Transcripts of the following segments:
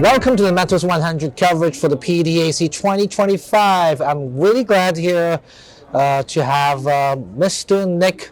Welcome to the Metals 100 coverage for the PDAC 2025. I'm really glad here to have Mr. Nick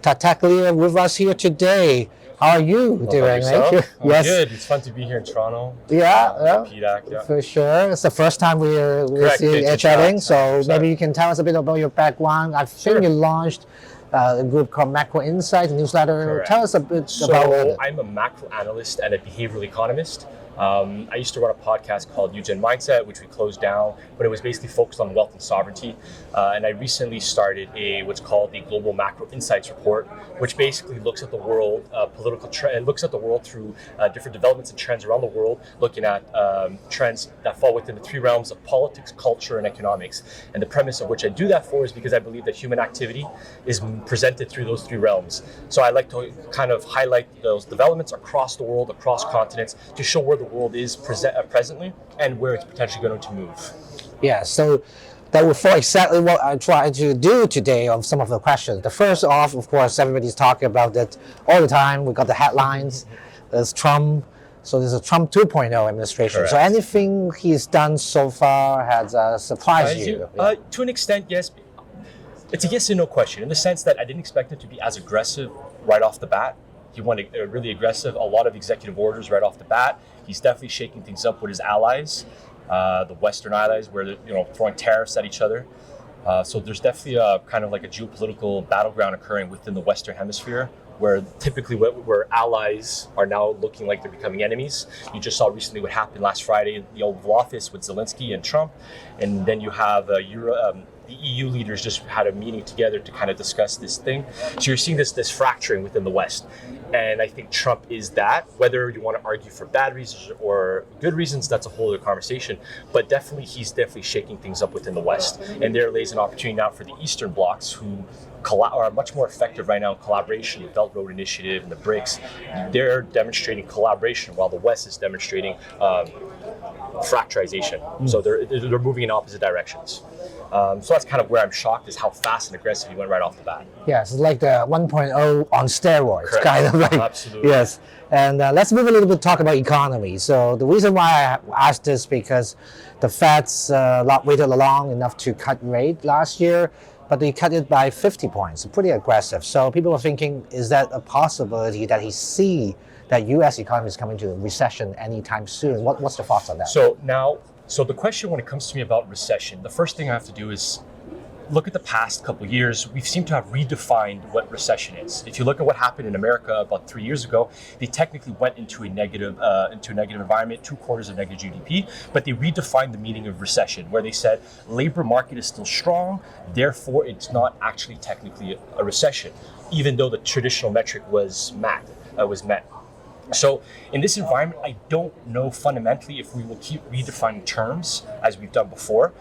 Tartaglia with us here today. How are you doing, Nick? Yes. Good. It's fun to be here in Toronto. Yeah. PDAC, yeah. For sure. It's the first time we're chatting, so maybe you can tell us a bit about your background. I think you launched a group called MacroΩInsight, a newsletter. Correct. Tell us a bit about it. I'm a macro analyst and a behavioral economist. I used to run a podcast called NewGen Mindset, which we closed down, but it was basically focused on wealth and sovereignty. And I recently started what's called the Global Macro Insights Report, which basically looks at the world, looks at the world through different developments and trends around the world, looking at trends that fall within the three realms of politics, culture, and economics. And the premise of which I do that for is because I believe that human activity is presented through those three realms. So I like to kind of highlight those developments across the world, across continents, to show where the world is presently and where it's potentially going to move. Yeah, so that will fall exactly what I tried to do today of some of the questions. The first off, of course, everybody's talking about that all the time. We got the headlines. There's Trump. So there's a Trump 2.0 administration. Correct. So anything he's done so far has surprised you? To an extent, yes. It's a yes and no question in the sense that I didn't expect him to be as aggressive right off the bat. He went really aggressive, a lot of executive orders right off the bat. He's definitely shaking things up with his allies, the Western allies, where they're throwing tariffs at each other. So there's definitely a kind of like a geopolitical battleground occurring within the Western Hemisphere, where typically where allies are now looking like they're becoming enemies. You just saw recently what happened last Friday in the Oval Office with Zelensky and Trump, and then you have the EU leaders just had a meeting together to kind of discuss this thing. So you're seeing this fracturing within the West. And I think Trump is that. Whether you want to argue for bad reasons or good reasons, that's a whole other conversation. But he's definitely shaking things up within the West. And there lays an opportunity now for the Eastern blocs who are much more effective right now in collaboration. The Belt Road Initiative and the BRICS, they're demonstrating collaboration while the West is demonstrating fracturization. So they're moving in opposite directions. So that's kind of where I'm shocked is how fast and aggressive he went right off the bat. Yes, it's like the 1.0 on steroids. Correct. Kind of like. Absolutely. Yes. And let's move a little bit, talk about economy. So the reason why I asked this because the Fed's waited long enough to cut rate last year, but they cut it by 50 points, pretty aggressive. So people are thinking, is that a possibility that he see that U.S. economy is coming to a recession anytime soon? What's the thoughts on that? So the question when it comes to me about recession, the first thing I have to do is look at the past couple of years. We seem to have redefined what recession is. If you look at what happened in America about 3 years ago, they technically went into a negative environment, 2 quarters of negative GDP, but they redefined the meaning of recession, where they said labor market is still strong, therefore it's not actually technically a recession, even though the traditional metric was met. So in this environment, I don't know fundamentally if we will keep redefining terms as we've done before.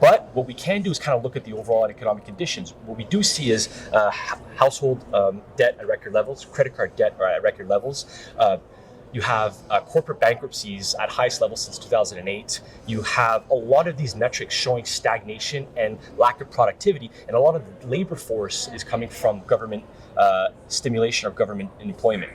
But what we can do is kind of look at the overall economic conditions. What we do see is household debt at record levels, credit card debt are at record levels. You have corporate bankruptcies at highest levels since 2008. You have a lot of these metrics showing stagnation and lack of productivity. And a lot of the labor force is coming from government stimulation or government employment.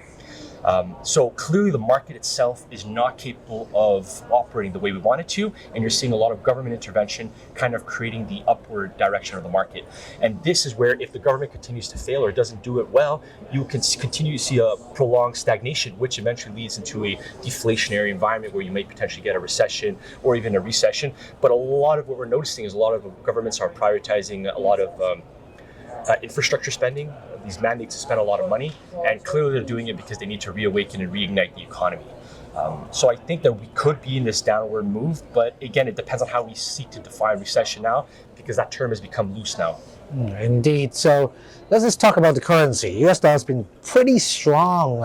So clearly the market itself is not capable of operating the way we want it to, and you're seeing a lot of government intervention kind of creating the upward direction of the market. And this is where if the government continues to fail or doesn't do it well, you can continue to see a prolonged stagnation, which eventually leads into a deflationary environment where you may potentially get a recession or even a recession. But a lot of what we're noticing is a lot of governments are prioritizing a lot of infrastructure spending, these mandates to spend a lot of money, and clearly they're doing it because they need to reawaken and reignite the economy. So I think that we could be in this downward move, but again, it depends on how we seek to define recession now, because that term has become loose now. Indeed. So let's just talk about the currency. US dollar has been pretty strong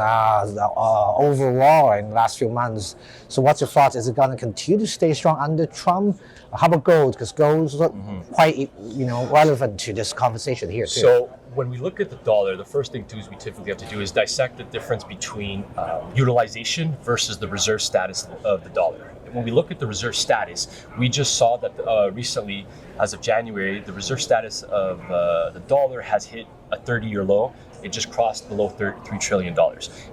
overall in the last few months. So what's your thoughts? Is it going to continue to stay strong under Trump? How about gold? Because gold's quite relevant to this conversation here too. So when we look at the dollar, the first thing we typically have to do is dissect the difference between utilization versus the reserve status of the dollar. when we look at the reserve status, we just saw that recently, as of January, the reserve status of the dollar has hit a 30-year low. It just crossed below $3 trillion.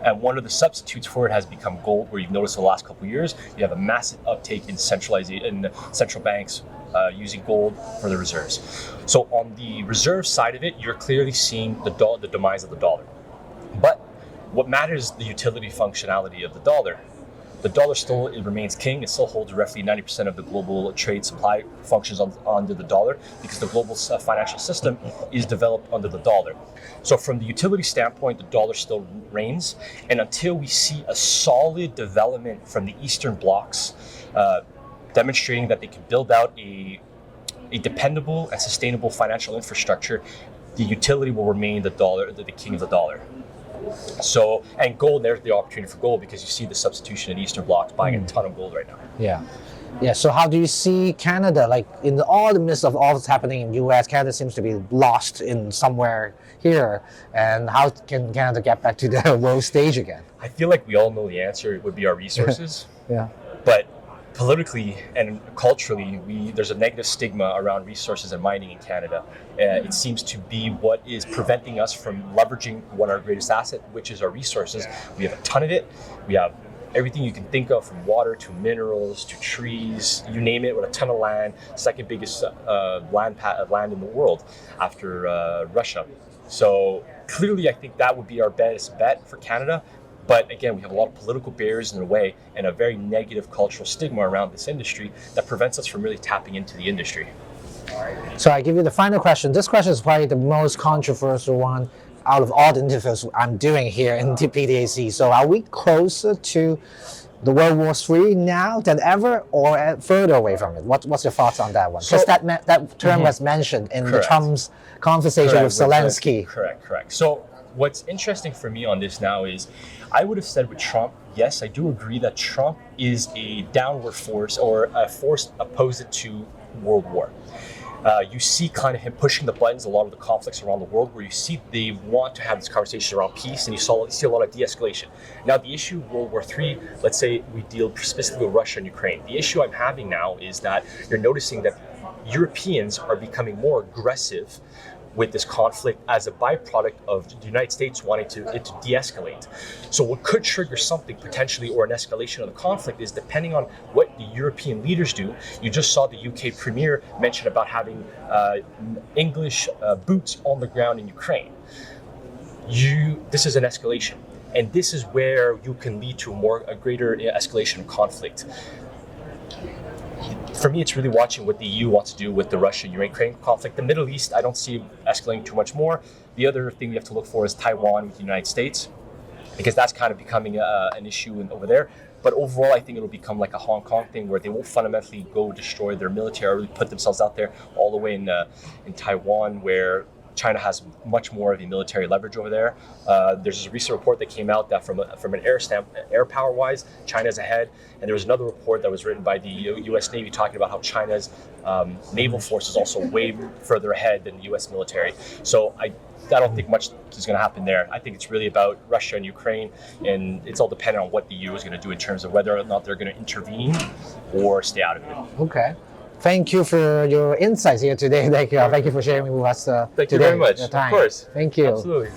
And one of the substitutes for it has become gold, where you've noticed the last couple of years, you have a massive uptake in central banks using gold for the reserves. So on the reserve side of it, you're clearly seeing the demise of the dollar. But what matters is the utility functionality of the dollar. The dollar still remains king. It still holds roughly 90% of the global trade supply functions under the dollar, because the global financial system is developed under the dollar. So from the utility standpoint, the dollar still reigns. And until we see a solid development from the Eastern blocs, demonstrating that they can build out a dependable and sustainable financial infrastructure, the utility will remain the dollar, the king of the dollar. So, and gold, there's the opportunity for gold, because you see the substitution in Eastern blocs buying a ton of gold right now. Yeah. So how do you see Canada, like in all the midst of all that's happening in the US, Canada seems to be lost in somewhere here, and how can Canada get back to the world stage again? I feel like we all know the answer. It would be our resources. Yeah. But politically and culturally, there's a negative stigma around resources and mining in Canada. It seems to be what is preventing us from leveraging our greatest asset, which is our resources. We have a ton of it. We have everything you can think of, from water to minerals to trees, you name it, with a ton of land, second biggest land in the world after Russia. So clearly, I think that would be our best bet for Canada. But again, we have a lot of political barriers in the way and a very negative cultural stigma around this industry that prevents us from really tapping into the industry. So I give you the final question. This question is probably the most controversial one out of all the interviews I'm doing here in the PDAC. So are we closer to the World War III now than ever, or further away from it? What's your thoughts on that one? Because that term was mentioned in the Trump's conversation with Zelensky. Correct. So what's interesting for me on this now is, I would have said with Trump, yes, I do agree that Trump is a downward force, or a force opposed to World War. You see kind of him pushing the buttons, a lot of the conflicts around the world, where you see they want to have this conversation around peace, and you see a lot of de-escalation. Now, the issue of World War III, let's say we deal specifically with Russia and Ukraine. The issue I'm having now is that you're noticing that Europeans are becoming more aggressive with this conflict as a byproduct of the United States wanting it to de-escalate. So what could trigger something potentially, or an escalation of the conflict, is depending on what the European leaders do. You just saw the UK Premier mention about having English boots on the ground in Ukraine. This is an escalation. And this is where you can lead to a greater escalation of conflict. For me, it's really watching what the EU wants to do with the Russia-Ukraine conflict. The Middle East, I don't see escalating too much more. The other thing we have to look for is Taiwan with the United States, because that's kind of becoming an issue over there. But overall, I think it'll become like a Hong Kong thing, where they won't fundamentally go destroy their military or really put themselves out there all the way in Taiwan, where China has much more of a military leverage over there. There's a recent report that came out that from an air power wise, China's ahead. And there was another report that was written by the U.S. Navy talking about how China's naval force is also way further ahead than the U.S. military. So I don't think much is going to happen there. I think it's really about Russia and Ukraine, and it's all dependent on what the EU is going to do in terms of whether or not they're going to intervene or stay out of it. Okay. Thank you for your insights here today. Thank you for sharing with us Thank today, you very much. your time. Of course. Thank you. Absolutely.